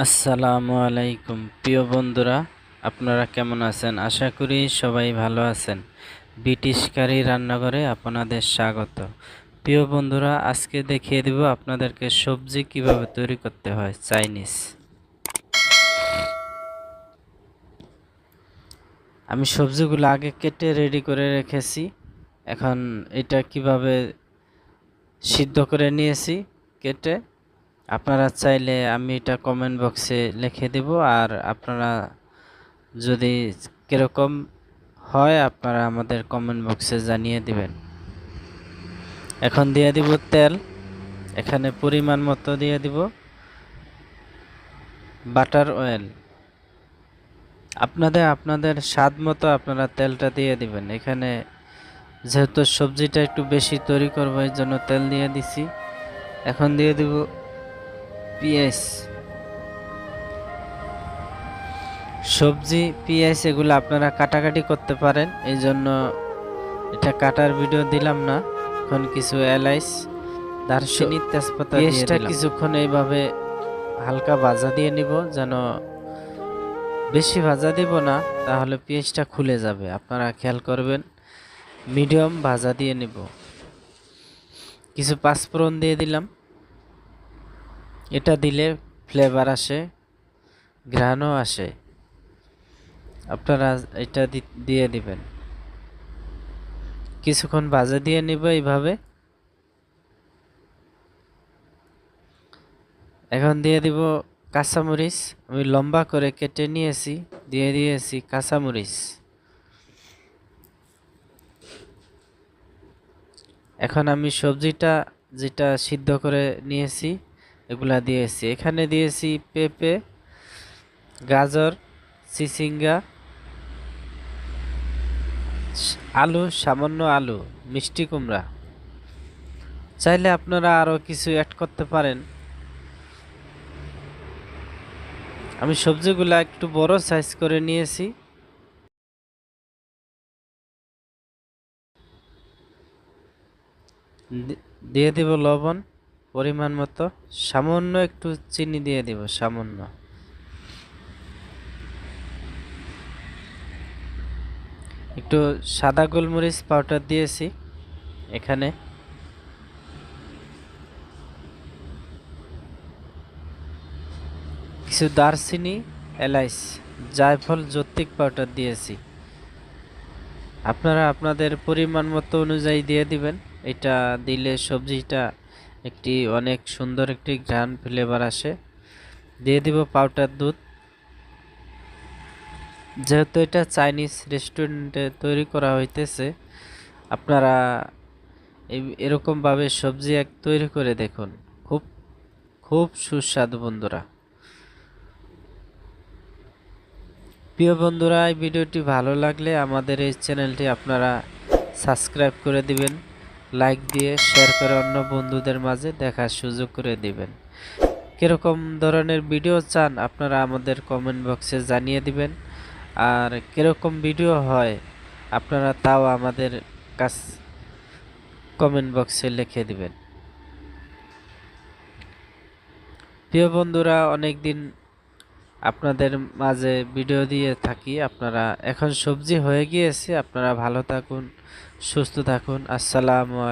আসসালামু আলাইকুম প্রিয় বন্ধুরা, আপনারা কেমন আছেন? আশা করি সবাই ভালো আছেন। ব্রিটিশ কারি রান্নাঘরে আপনাদের স্বাগত। প্রিয় বন্ধুরা, আজকে দেখিয়ে দেব আপনাদেরকে সবজি কিভাবে তৈরি করতে হয়, চাইনিজ। আমি সবজিগুলো আগে কেটে রেডি করে রেখেছি। এখন এটা কিভাবে সিদ্ধ করে নিয়েছি কেটে, আপনারা চাইলে আমি এটা কমেন্ট বক্সে লিখে দেব। আর আপনারা যদি কীরকম হয় আপনারা আমাদের কমেন্ট বক্সে জানিয়ে দিবেন। এখন দিয়ে দিব তেল, এখানে পরিমাণ মতো দিয়ে দিব বাটার অয়েল। আপনাদের স্বাদ মতো আপনারা তেলটা দিয়ে দিবেন। এখানে যেহেতু সবজিটা একটু বেশি তৈরি করবো এই জন্য তেল দিয়ে দিছি। এখন দিয়ে দিব পেঁয়াজ, সবজি, পেঁয়াজ এগুলো আপনারা কাটাকাটি করতে পারেন, এই জন্য এটা কাটার ভিডিও দিলাম না। এখন কিছু এলাচ, দারচিনি, তেজপাতা দিয়ে দিলাম। পেঁয়াজটা কিছুক্ষণ এইভাবে হালকা ভাজা দিয়ে নিব, যেন বেশি ভাজা দিব না, তাহলে পেঁয়াজটা খুলে যাবে। আপনারা খেয়াল করবেন, মিডিয়াম ভাজা দিয়ে নিব। কিছু পাঁচফোড়ন দিয়ে দিলাম, এটা দিলে ফ্লেভার আসে, ঘ্রাণও আসে। আপনারা এটা দিয়ে দিবেন। কিছুক্ষণ ভাজা দিয়ে নিব এইভাবে। এখন দিয়ে দিব কাঁচামরিচ, আমি লম্বা করে কেটে নিয়েছি, দিয়ে দিয়েছি কাঁচামরিচ। এখন আমি সবজিটা যেটা সিদ্ধ করে নিয়েছি এগুলা দিয়েছি। এখানে দিয়েছি পেঁপে, গাজর, চিচিঙ্গা, আলু, সামান্য আলু, মিষ্টি কুমড়া। চাইলে আপনারা আরও কিছু অ্যাড করতে পারেন। আমি সবজিগুলা একটু বড় সাইজ করে নিয়েছি। দিয়ে দিব লবণ পরিমাণ মতো, সামান্য একটু চিনি দিয়ে দিব, সামান্য। একটু সাদা গোলমরিচ পাউডার দিয়েছি এখানে। কিছু দারচিনি, এলাচ, জায়ফল, জৈত্রিক পাউডার দিয়েছি। আপনারা আপনাদের পরিমাণ মতো অনুযায়ী দিয়ে দিবেন। এটা দিলে সবজিটা একটি অনেক সুন্দর একটি ঘ্রাণ ফ্লেভার আসে। দিয়ে দিব পাউডার দুধ। যেহেতু এটা চাইনিজ রেস্টুরেন্টে তৈরি করা হইতেছে, আপনারা এরকমভাবে সবজি তৈরি করে দেখুন, খুব খুব সুস্বাদু বন্ধুরা। প্রিয় বন্ধুরা, এই ভিডিওটি ভালো লাগলে আমাদের এই চ্যানেলটি আপনারা সাবস্ক্রাইব করে দিবেন, লাইক দিয়ে শেয়ার করে অন্য বন্ধুদের মাঝে দেখার সুযোগ করে দিবেন। কীরকম ধরনের ভিডিও চান আপনারা আমাদের কমেন্ট বক্সে জানিয়ে দিবেন। আর কীরকম ভিডিও হয় আপনারা তাও আমাদের কাছ কমেন্ট বক্সে লিখে দিবেন। প্রিয় বন্ধুরা, অনেক দিন আপনাদের মাঝে ভিডিও দিয়ে থাকি। আপনারা এখন সবজি হয়ে গিয়েছে, আপনারা ভালো থাকুন, সুস্থ থাকুন। আসসালামু আলাইকুম।